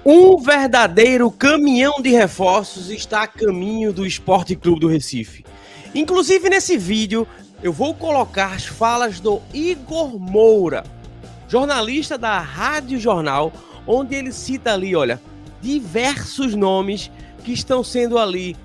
Um verdadeiro caminhão de reforços está a caminho do Esporte Clube do Recife. Inclusive, nesse vídeo, eu vou colocar as falas do Igor Moura, jornalista da Rádio Jornal, onde ele cita ali, olha, diversos nomes que estão sendo ali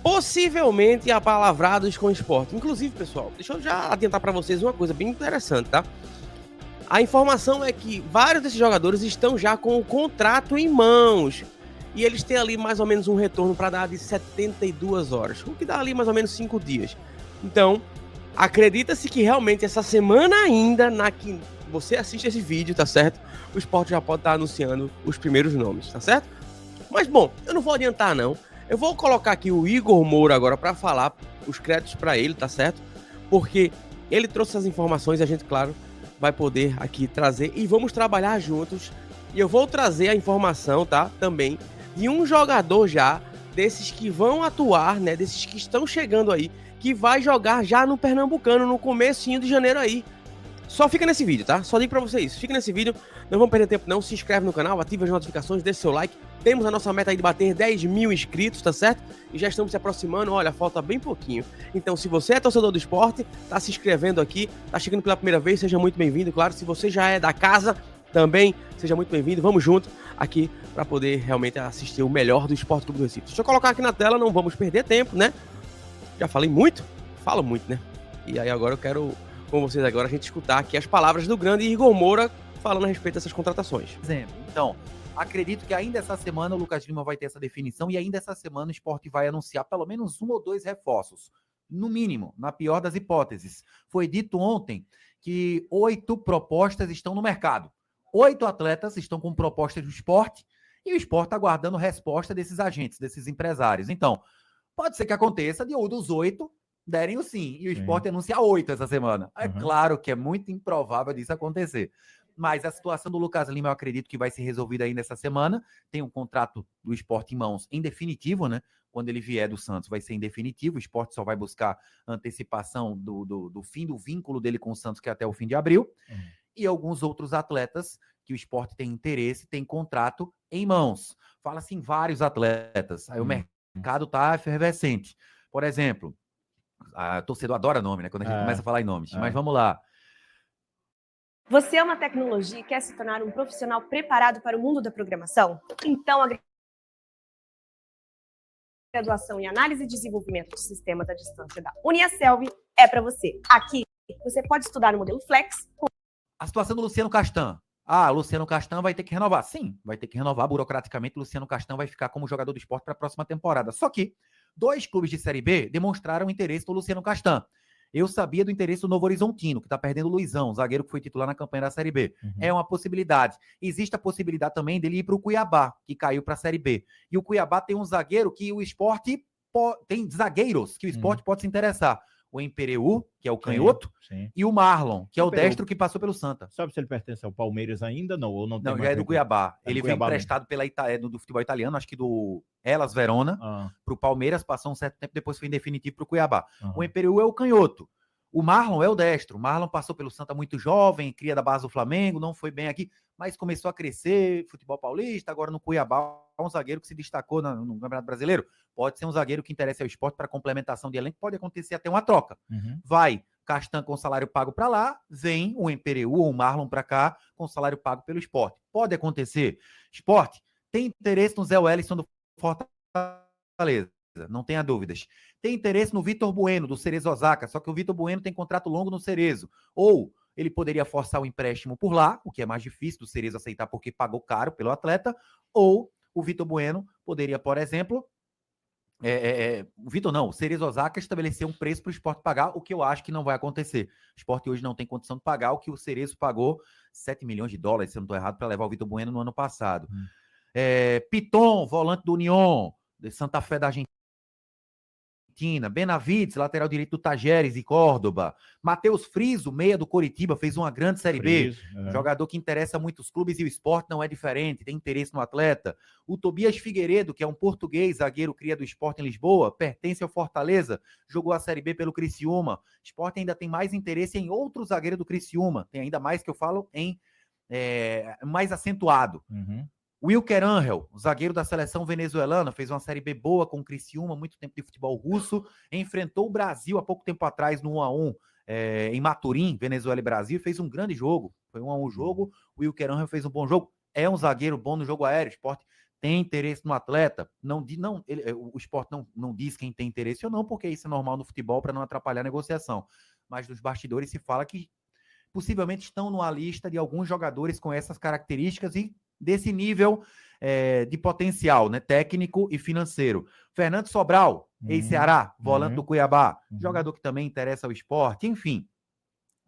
possivelmente apalavrados com o esporte. Inclusive, pessoal, deixa eu já adiantar para vocês uma coisa bem interessante, tá? A informação é que vários desses jogadores estão já com o contrato em mãos. E eles têm ali mais ou menos um retorno para dar de 72 horas, o que dá ali mais ou menos 5 dias. Então, acredita-se que realmente essa semana ainda, na que você assiste esse vídeo, tá certo? O Sport já pode estar anunciando os primeiros nomes, tá certo? Mas, bom, eu não vou adiantar, não. Eu vou colocar aqui o Igor Moura agora para falar os créditos para ele, tá certo? Porque ele trouxe essas informações e a gente, claro, vai poder aqui trazer e vamos trabalhar juntos. E eu vou trazer a informação, tá? Também de um jogador já, desses que vão atuar, né? Desses que estão chegando aí, que vai jogar já no Pernambucano, no comecinho de janeiro aí. Só fica nesse vídeo, tá? Só digo pra vocês, fica nesse vídeo, não vamos perder tempo não, se inscreve no canal, ativa as notificações, deixa seu like. Temos a nossa meta aí de bater 10 mil inscritos, tá certo? E já estamos se aproximando, olha, falta bem pouquinho. Então, se você é torcedor do esporte, tá se inscrevendo aqui, tá chegando pela primeira vez, seja muito bem-vindo. Claro, se você já é da casa, também seja muito bem-vindo. Vamos junto aqui para poder realmente assistir o melhor do Esporte Clube do Recife. Deixa eu colocar aqui na tela, não vamos perder tempo, né? Já falei muito? Falo muito, né? E aí agora eu quero com vocês agora a gente escutar aqui as palavras do grande Igor Moura falando a respeito dessas contratações. Então, acredito que ainda essa semana o Lucas Lima vai ter essa definição e ainda essa semana o Sport vai anunciar pelo menos 1 ou 2 reforços. No mínimo, na pior das hipóteses. Foi dito ontem que 8 propostas estão no mercado. 8 atletas estão com propostas do Sport e o Sport está aguardando resposta desses agentes, desses empresários. Então, pode ser que aconteça de um dos 8 derem o sim. E o Sport anuncia 8 essa semana. É claro que é muito improvável disso acontecer. Mas a situação do Lucas Lima eu acredito que vai ser resolvida ainda essa semana. Tem um contrato do Sport em mãos em definitivo, né? Quando ele vier do Santos vai ser em definitivo. O Sport só vai buscar antecipação do fim do vínculo dele com o Santos, que é até o fim de abril. E alguns outros atletas que o Sport tem interesse, tem contrato em mãos. Fala-se em vários atletas. Aí o mercado tá efervescente. Por exemplo, a torcedor adora nome, né? Quando a gente começa a falar em nomes. Mas vamos lá. Você é uma tecnologia e quer se tornar um profissional preparado para o mundo da programação? Então, a graduação em Análise e Desenvolvimento de Sistemas à Distância da Uniaselv é para você. Aqui, você pode estudar no modelo Flex. A situação do Luciano Castan. Ah, Luciano Castan vai ter que renovar. Sim, vai ter que renovar burocraticamente. Luciano Castan vai ficar como jogador do Sport para a próxima temporada. Só que 2 clubes de Série B demonstraram interesse no Luciano Castan. Eu sabia do interesse do Novo Horizontino, que está perdendo o Luizão, zagueiro que foi titular na campanha da Série B. É uma possibilidade. Existe a possibilidade também dele ir para o Cuiabá, que caiu para a Série B. E o Cuiabá tem um zagueiro que o Sport tem zagueiros que o Sport pode se interessar. O Empereu, que é o canhoto, e o Marlon, que é o destro que passou pelo Santa. Sabe se ele pertence ao Palmeiras ainda? Não, ou não tem Não, mais já é do Cuiabá. É do ele Cuiabá veio emprestado do futebol italiano, acho que do Hellas Verona, para o Palmeiras, passou um certo tempo, depois foi em definitivo para o Cuiabá. O Empereu é o canhoto. O Marlon é o destro. O Marlon passou pelo Santa muito jovem, cria da base do Flamengo, não foi bem aqui, mas começou a crescer, futebol paulista, agora no Cuiabá, um zagueiro que se destacou no Campeonato Brasileiro. Pode ser um zagueiro que interessa ao Sport para complementação de elenco, pode acontecer até uma troca. Vai Castan com salário pago para lá, vem o Empereu ou o Marlon para cá com salário pago pelo Sport. Pode acontecer. Sport tem interesse no Zé Wellison do Fortaleza, não tenha dúvidas. Tem interesse no Vitor Bueno, do Cerezo Osaka, só que o Vitor Bueno tem contrato longo no Cerezo. Ou ele poderia forçar o empréstimo por lá, o que é mais difícil do Cerezo aceitar porque pagou caro pelo atleta, ou o Vitor Bueno poderia, por exemplo, o Vitor não, o Cerezo Osaka estabelecer um preço para o Sport pagar, o que eu acho que não vai acontecer. O Sport hoje não tem condição de pagar o que o Cerezo pagou, 7 milhões de dólares, se eu não estou errado, para levar o Vitor Bueno no ano passado. Piton, volante do União, de Santa Fé da Argentina, Benavides, lateral direito do Tajeres e Córdoba, Matheus Friso, meia do Coritiba, fez uma grande Série B, jogador que interessa muitos clubes e o Sport não é diferente, tem interesse no atleta. O Tobias Figueiredo, que é um português, zagueiro cria do Sport em Lisboa, pertence ao Fortaleza, jogou a Série B pelo Criciúma. O Sport ainda tem mais interesse em outro zagueiro do Criciúma, tem ainda mais que eu falo em mais acentuado. Wilker Angel, o zagueiro da seleção venezuelana, fez uma Série B boa com o Criciúma, muito tempo de futebol russo, enfrentou o Brasil há pouco tempo atrás no 1-1 em Maturim, Venezuela e Brasil, fez um grande jogo, foi 1-1 o jogo, o Wilker Angel fez um bom jogo, é um zagueiro bom no jogo aéreo, o Sport tem interesse no atleta, o Sport não diz quem tem interesse ou não, porque isso é normal no futebol para não atrapalhar a negociação, mas nos bastidores se fala que possivelmente estão numa lista de alguns jogadores com essas características e desse nível de potencial, né, técnico e financeiro. Fernando Sobral, ex-Ceará, volante do Cuiabá, jogador que também interessa ao Sport, enfim.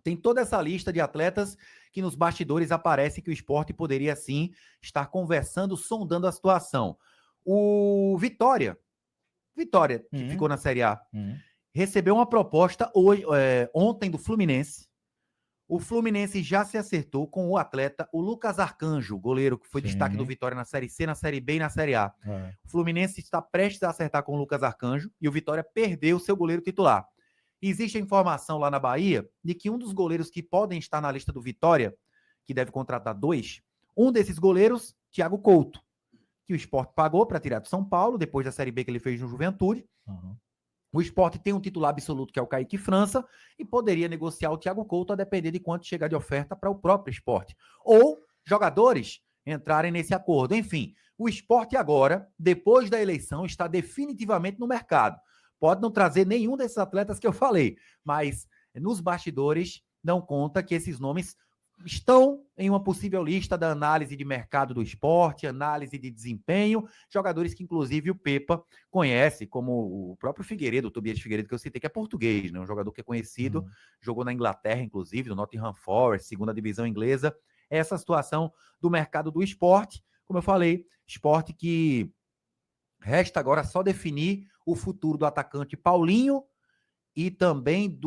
Tem toda essa lista de atletas que nos bastidores aparece que o Sport poderia, sim, estar conversando, sondando a situação. O Vitória, que ficou na Série A, recebeu uma proposta ontem do Fluminense. O Fluminense já se acertou com o atleta, o Lucas Arcanjo, goleiro que foi destaque do Vitória na Série C, na Série B e na Série A. O Fluminense está prestes a acertar com o Lucas Arcanjo e o Vitória perdeu seu goleiro titular. Existe a informação lá na Bahia de que um dos goleiros que podem estar na lista do Vitória, que deve contratar 2, um desses goleiros, Thiago Couto, que o Sport pagou para tirar do São Paulo, depois da Série B que ele fez no Juventude. O Sport tem um titular absoluto, que é o Kaique França, e poderia negociar o Thiago Couto a depender de quanto chegar de oferta para o próprio Sport. Ou jogadores entrarem nesse acordo. Enfim, o Sport agora, depois da eleição, está definitivamente no mercado. Pode não trazer nenhum desses atletas que eu falei, mas nos bastidores não conta que esses nomes estão em uma possível lista da análise de mercado do Sport, análise de desempenho, jogadores que inclusive o Pepa conhece, como o próprio Figueiredo, o Tobias Figueiredo, que eu citei, que é português, né? Um jogador que é conhecido, jogou na Inglaterra, inclusive, no Nottingham Forest, segunda divisão inglesa. Essa situação do mercado do Sport, como eu falei, Sport que resta agora só definir o futuro do atacante Paulinho e também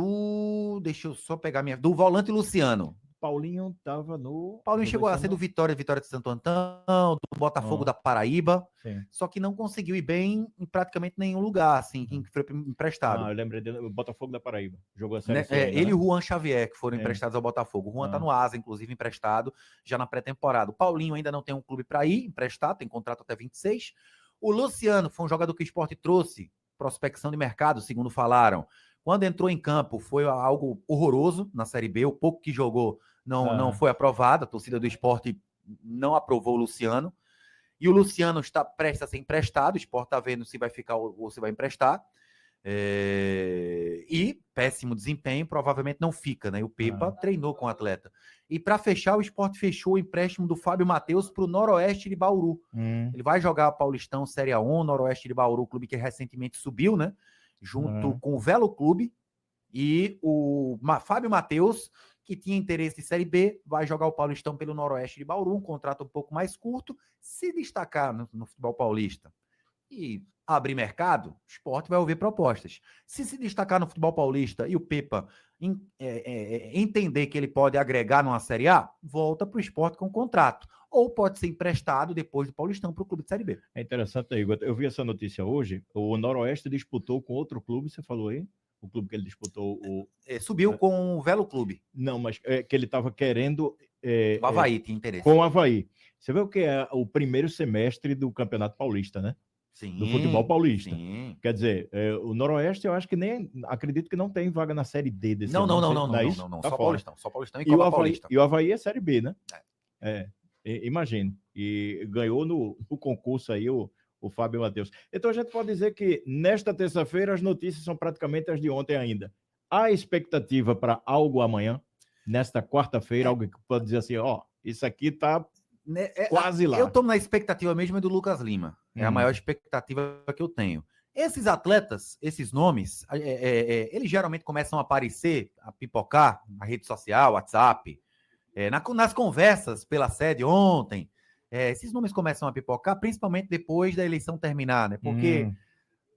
deixa eu só pegar do volante Luciano. Paulinho estava no... Paulinho chegou a ser do Vitória de Santo Antão, do Botafogo da Paraíba, só que não conseguiu ir bem em praticamente nenhum lugar, assim, que foi emprestado. Eu lembrei do Botafogo da Paraíba. Jogou a Série C. Ele e o Juan Xavier, que foram emprestados ao Botafogo. O Juan tá no Asa, inclusive, emprestado, já na pré-temporada. O Paulinho ainda não tem um clube para ir, emprestado, tem contrato até 26. O Luciano foi um jogador que o Sport trouxe, prospecção de mercado, segundo falaram. Quando entrou em campo, foi algo horroroso na Série B. O pouco que jogou não foi aprovado. A torcida do Sport não aprovou o Luciano. E o Luciano está prestes a ser emprestado. O Sport está vendo se vai ficar ou se vai emprestar. E péssimo desempenho, provavelmente não fica, né? O Pepa treinou com o atleta. E para fechar, o Sport fechou o empréstimo do Fábio Matheus para o Noroeste de Bauru. Ele vai jogar Paulistão Série A1, Noroeste de Bauru, clube que recentemente subiu, né? Junto com o Velo Clube, e o Fábio Matheus, que tinha interesse de Série B, vai jogar o Paulistão pelo Noroeste de Bauru, um contrato um pouco mais curto, se destacar no futebol paulista e abrir mercado, o Sport vai ouvir propostas. Se destacar no futebol paulista e o Pepa entender que ele pode agregar numa Série A, volta para o Sport com contrato. Ou pode ser emprestado depois do Paulistão para o clube de Série B. É interessante, Igor. Eu vi essa notícia hoje. O Noroeste disputou com outro clube, você falou aí? O clube que ele disputou... Subiu com o Velo Clube. Não, mas que ele estava querendo... o Avaí tinha interesse. Com o Avaí. Você vê o que é o primeiro semestre do Campeonato Paulista, né? Sim, do futebol paulista. Sim. Quer dizer, o Noroeste eu acho que acredito que não tem vaga na Série D desse ano. Não. Tá Só Paulistão e o Copa Avaí, Paulista. E o Avaí é Série B, né? Imagino. E ganhou no concurso aí o Fábio Matheus. Então a gente pode dizer que nesta terça-feira as notícias são praticamente as de ontem ainda. Há expectativa para algo amanhã, nesta quarta-feira, algo que pode dizer assim, isso aqui tá quase lá. Eu tô na expectativa mesmo do Lucas Lima. É a maior expectativa que eu tenho. Esses atletas, esses nomes, eles geralmente começam a aparecer, a pipocar na rede social, WhatsApp, nas conversas pela sede ontem. Esses nomes começam a pipocar, principalmente depois da eleição terminar, né? Porque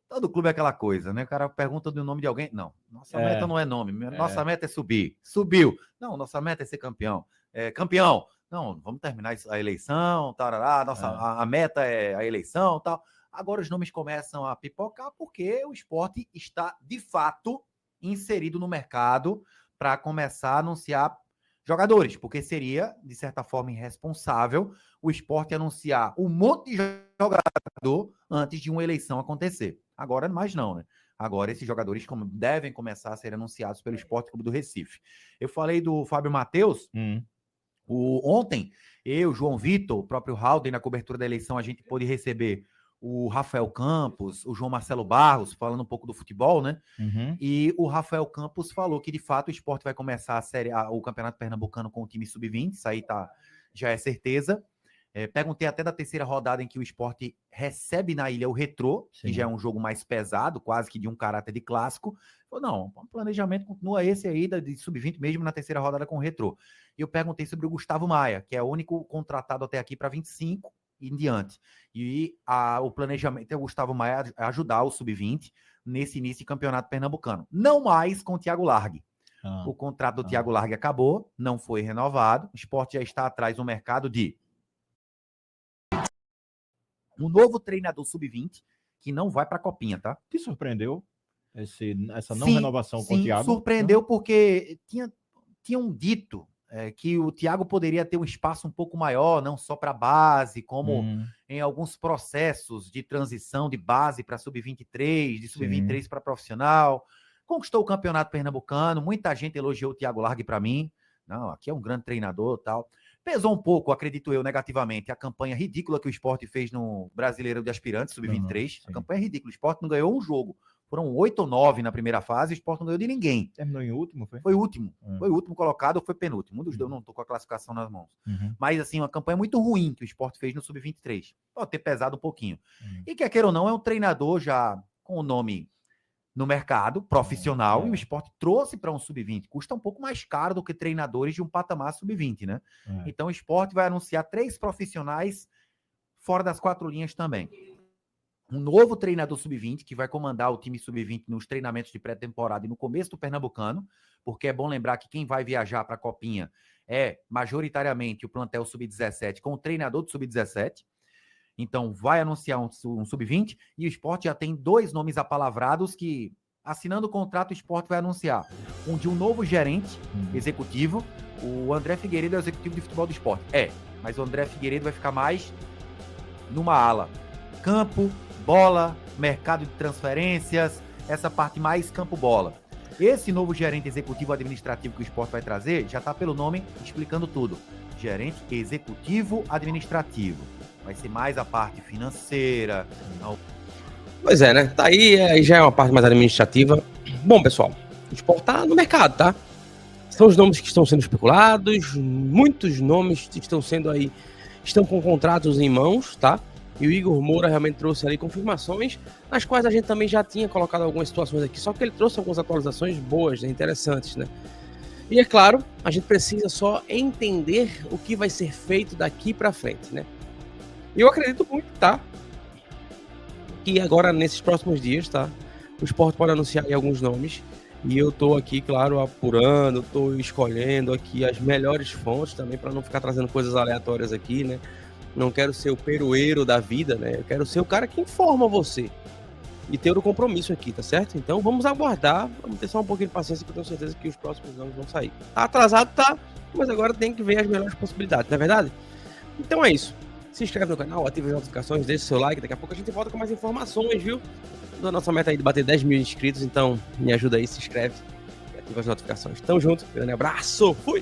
todo clube é aquela coisa, né? O cara pergunta do nome de alguém. Não, nossa meta não é nome. Nossa meta é subir. Subiu. Não, nossa meta é ser campeão. Campeão. Não, vamos terminar a eleição, tarará, a meta é a eleição, tal. Agora os nomes começam a pipocar porque o Sport está, de fato, inserido no mercado para começar a anunciar jogadores, porque seria, de certa forma, irresponsável o Sport anunciar um monte de jogador antes de uma eleição acontecer. Agora, mais não, né? Agora, esses jogadores devem começar a ser anunciados pelo Sport Clube do Recife. Eu falei do Fábio Matheus. Ontem, eu, João Vitor, o próprio Halden, na cobertura da eleição, a gente pôde receber o Rafael Campos, o João Marcelo Barros, falando um pouco do futebol, né? E o Rafael Campos falou que, de fato, o Sport vai começar o Campeonato Pernambucano com o time sub-20, isso aí já é certeza. Perguntei até da terceira rodada em que o Sport recebe na ilha o Retrô, que já é um jogo mais pesado, quase que de um caráter de clássico. Falou, não, o planejamento continua esse aí de sub-20 mesmo na terceira rodada com o Retrô. E eu perguntei sobre o Gustavo Maia, que é o único contratado até aqui para 25 e em diante. E o planejamento é o Gustavo Maia ajudar o sub-20 nesse início de campeonato pernambucano. Não mais com o Thiago Largue. O contrato do Thiago Largue acabou, não foi renovado. O Sport já está atrás no mercado de um novo treinador sub-20 que não vai para a Copinha, tá? Te surpreendeu essa não renovação com o Thiago? Surpreendeu porque tinham dito que o Thiago poderia ter um espaço um pouco maior, não só para base, como em alguns processos de transição de base para sub-23, de sub-23 para profissional. Conquistou o campeonato pernambucano, muita gente elogiou o Thiago Largue para mim. Não, aqui é um grande treinador e tal. Pesou um pouco, acredito eu, negativamente, a campanha ridícula que o Sport fez no Brasileiro de Aspirantes, sub-23. A campanha é ridícula. O Sport não ganhou um jogo. Foram 8 ou 9 na primeira fase, o Sport não ganhou de ninguém. Terminou em último, foi? Foi o último. Foi o último colocado ou foi penúltimo? Um dos dois, não estou com a classificação nas mãos. Mas, assim, uma campanha muito ruim que o Sport fez no sub-23. Pode ter pesado um pouquinho. E quer queira ou não, é um treinador já com o nome no mercado, profissional, e o Sport trouxe para um sub-20. Custa um pouco mais caro do que treinadores de um patamar sub-20, né? Então o Sport vai anunciar 3 profissionais fora das 4 linhas também. Um novo treinador sub-20 que vai comandar o time sub-20 nos treinamentos de pré-temporada e no começo do Pernambucano, porque é bom lembrar que quem vai viajar para a Copinha é majoritariamente o plantel sub-17 com o treinador do sub-17. Então, vai anunciar um sub-20 e o Sport já tem 2 nomes apalavrados que, assinando o contrato, o Sport vai anunciar. Um de um novo gerente executivo, o André Figueiredo é o executivo de futebol do Sport. Mas o André Figueiredo vai ficar mais numa ala. Campo, bola, mercado de transferências, essa parte mais campo-bola. Esse novo gerente executivo administrativo que o Sport vai trazer já está pelo nome explicando tudo. Gerente executivo administrativo. Vai ser mais a parte financeira. Pois é, né? Tá aí já é uma parte mais administrativa. Bom, pessoal, o Sport tá no mercado, tá? São os nomes que estão sendo especulados, muitos nomes estão com contratos em mãos, tá? E o Igor Moura realmente trouxe ali confirmações, nas quais a gente também já tinha colocado algumas situações aqui, só que ele trouxe algumas atualizações boas, né? Interessantes, né? E é claro, a gente precisa só entender o que vai ser feito daqui pra frente, né? E eu acredito muito, tá? Que agora, nesses próximos dias, tá? O Sport pode anunciar aí alguns nomes. E eu tô aqui, claro, apurando, tô escolhendo aqui as melhores fontes também, para não ficar trazendo coisas aleatórias aqui, né? Não quero ser o peroeiro da vida, né? Eu quero ser o cara que informa você. E ter o compromisso aqui, tá certo? Então vamos aguardar, vamos ter só um pouquinho de paciência, que eu tenho certeza que os próximos nomes vão sair. Tá atrasado, tá? Mas agora tem que ver as melhores possibilidades, não é verdade? Então é isso. Se inscreve no canal, ativa as notificações, deixa o seu like. Daqui a pouco a gente volta com mais informações, viu? Da nossa meta aí de bater 10 mil inscritos. Então me ajuda aí, se inscreve e ativa as notificações. Tamo junto, grande abraço, fui!